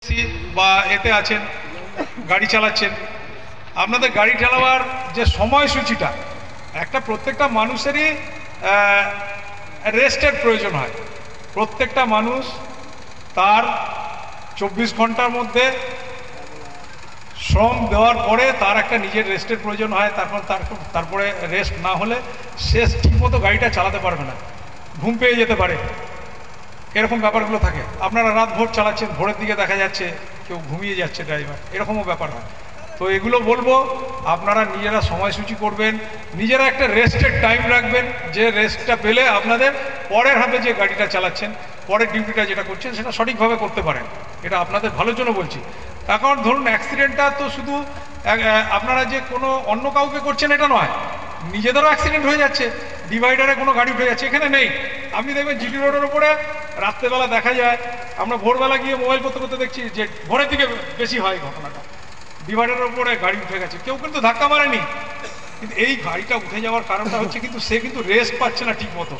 বা এতে আছেন, গাড়ি চালাচ্ছেন, আপনাদের গাড়ি চালাবার যে সময়সূচিটা একটা প্রত্যেকটা মানুষেরই রেস্টের প্রয়োজন হয়। প্রত্যেকটা মানুষ তার 24 ঘন্টার মধ্যে শ্রম দেওয়ার পরে তার একটা নিজের রেস্টের প্রয়োজন হয়। তারপরে রেস্ট না হলে সে ঠিকমতো গাড়িটা চালাতে পারবে না, ঘুম পেয়ে যেতে পারে, এরকম ব্যাপারগুলো থাকে। আপনারা রাত ভোর চালাচ্ছেন, ভোরের দিকে দেখা যাচ্ছে কেউ ঘুমিয়ে যাচ্ছে ড্রাইভার, এরকমও ব্যাপার হয়। তো এগুলো বলবো আপনারা নিজেরা সময়সূচি করবেন, নিজেরা একটা রেস্টের টাইম রাখবেন, যে রেস্টটা পেলে আপনাদের পরের হাতে যে গাড়িটা চালাচ্ছেন, পরের ডিউটিটা যেটা করছেন সেটা সঠিকভাবে করতে পারেন। এটা আপনাদের ভালোর জন্য বলছি। এখন ধরুন অ্যাক্সিডেন্টটা তো শুধু আপনারা যে কোনো অন্য কাউকে করছেন এটা নয়, নিজেদেরও অ্যাক্সিডেন্ট হয়ে যাচ্ছে, ডিভাইডারে কোনো গাড়ি উঠে যাচ্ছে, এখানে নেই। আপনি দেখবেন জিটি রোডের উপরে রাত্রেবেলা দেখা যায়, আমরা ভোরবেলা গিয়ে মোবাইল করতে করতে দেখছি যে ভোরের দিকে বেশি হয় ঘটনাটা, ডিভাইডারের উপরে গাড়ি উঠে গেছে, কেউ কিন্তু ধাক্কা মারেনি, কিন্তু এই গাড়িটা উঠে যাওয়ার কারণটা হচ্ছে কিন্তু সে কিন্তু রেস্ট পাচ্ছে না ঠিক মতো।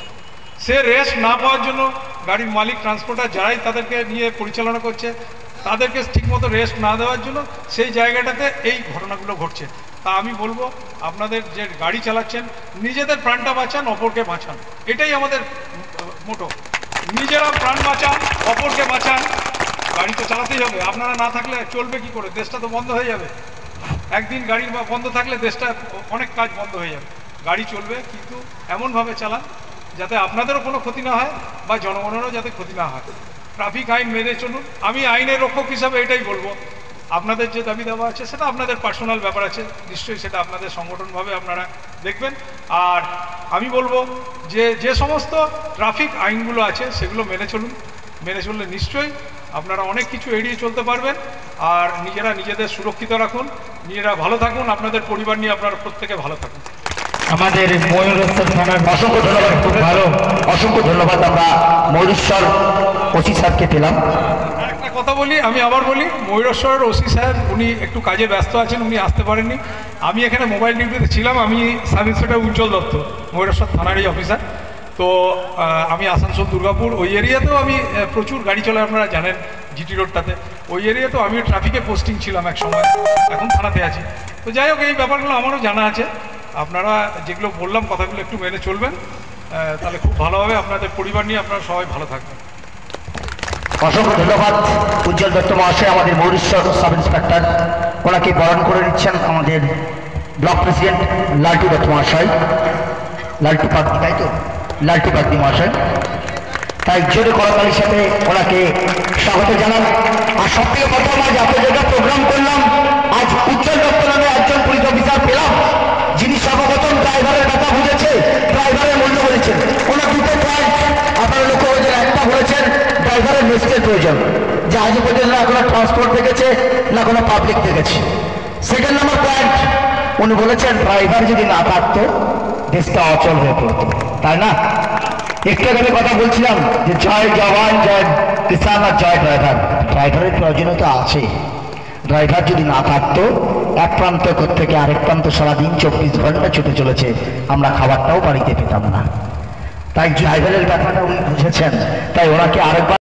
সে রেস্ট না পাওয়ার জন্য গাড়ির মালিক, ট্রান্সপোর্টার যারাই তাদেরকে নিয়ে পরিচালনা করছে, তাদেরকে ঠিকমতো রেস্ট না দেওয়ার জন্য সেই জায়গাটাতে এই ঘটনাগুলো ঘটছে। তা আমি বলবো আপনাদের যে গাড়ি চালাচ্ছেন নিজেদের প্রাণটা বাঁচান, অপরকে বাঁচান, এটাই আমাদের মোটো। নিজেরা প্রাণ বাঁচান, অপরকে বাঁচান। গাড়ি তো চালাতেই হবে, আপনারা না থাকলে চলবে কি করে? দেশটা তো বন্ধ হয়ে যাবে। একদিন গাড়ি বন্ধ থাকলে দেশটা অনেক কাজ বন্ধ হয়ে যাবে। গাড়ি চলবে, কিন্তু এমনভাবে চালান যাতে আপনাদেরও কোনো ক্ষতি না হয় বা জনগণেরও যাতে ক্ষতি না হয়। ট্রাফিক আইন মেনে চলুন। আমি আইনের রক্ষক হিসাবে এটাই বলবো, আপনাদের যে দাবি দাবা আছে সেটা আপনাদের পার্সোনাল ব্যাপার আছে, নিশ্চয়ই সেটা আপনাদের সংগঠনভাবে আপনারা দেখবেন। আর আমি বলবো যে সমস্ত ট্রাফিক আইনগুলো আছে সেগুলো মেনে চলুন। মেনে চললে নিশ্চয়ই আপনারা অনেক কিছু এড়িয়ে চলতে পারবেন। আর নিজেরা নিজেদের সুরক্ষিত রাখুন, নিজেরা ভালো থাকুন, আপনাদের পরিবার নিয়ে আপনারা প্রত্যেকে ভালো থাকুন। আমাদের ময়ূরেশ্বর থানার অসংখ্য ধন্যবাদ, খুব ভালো, অসংখ্য ধন্যবাদ। আমরা ময়ূরেশ্বর ওসি স্যারকে পেলাম। একটা কথা বলি, আমি আবার বলি, ময়ূরেশ্বরের ওসি স্যার উনি একটু কাজে ব্যস্ত আছেন, উনি আসতে পারেননি। আমি এখানে মোবাইল ডিউটিতে ছিলাম। আমি সাব ইন্সপেক্টর উজ্জ্বল দত্ত, ময়ূরেশ্বর থানারই অফিসার। তো আমি আসানসোল, দুর্গাপুর ওই এরিয়াতেও আমি প্রচুর গাড়ি চলে, আপনারা জানেন জিটি রোডটাতে। ওই এরিয়াতেও আমি ট্রাফিকে পোস্টিং ছিলাম এক সময়, এখন থানাতে আছি। তো যাই হোক, এই ব্যাপারগুলো আমারও জানা আছে। আপনারা যেগুলো বললাম কথাগুলো একটু মেনে চলবেন, তাহলে খুব ভালো হবে। আপনাদের পরিবার নিয়ে আপনারা সবাই ভালো থাকবেন। অসংখ্য ধন্যবাদ উজ্জ্বল দত্ত মহাশয়, আমাদের ময়ূরেশ্বর সাব ইন্সপেক্টর। ওনাকে বরণ করে নিচ্ছেন আমাদের ব্লক প্রেসিডেন্ট লালটু দত্ত মহাশয়, লালটু পাগদি, তাই তো, লালটু পাগদি মহাশয়। তাই জোরে করতালির সাথে ওনাকে স্বাগত জানান। আর সব থেকে প্রথম, আজ এত জায়গা প্রোগ্রাম করলাম, আজ উজ্জ্বল দত্ত নামে একজন পুলিশ অফিসার পেলাম, যিনি সর্বপ্রথম ড্রাইভারের কথা বুঝেছে, ড্রাইভারের মূল্য বলেছেন। ওনার দুটো পয়েন্ট আপনারা লক্ষ্য করেছেন। একটা বলেছেন ড্রাইভারের রেস্টের প্রয়োজন, যে আজ পর্যন্ত না কোনো ট্রান্সপোর্ট দেখেছে, না কোনো পাবলিক দেখেছে। সেকেন্ড নম্বর পয়েন্ট, উনি বলেছেন ড্রাইভার যদি না থাকতো দেশটা অচল হয়ে পড়তো, তাই না? একটু আগে কথা বলছিলাম যে জয় জওয়ান, জয় কিষান আর জয় ড্রাইভার। ড্রাইভারের প্রয়োজনীয়তা আছে। ড্রাইভার যদি না থাকতো, এক প্রান্ত থেকে আরেক প্রান্ত সারাদিন 24 ঘন্টা ছুটে চলেছে, আমরা খাবারটাও বাড়িতে পেতাম না। তাই ড্রাইভারের ব্যাপারটা উনি বুঝেছেন, তাই ওনাকে আরেকবার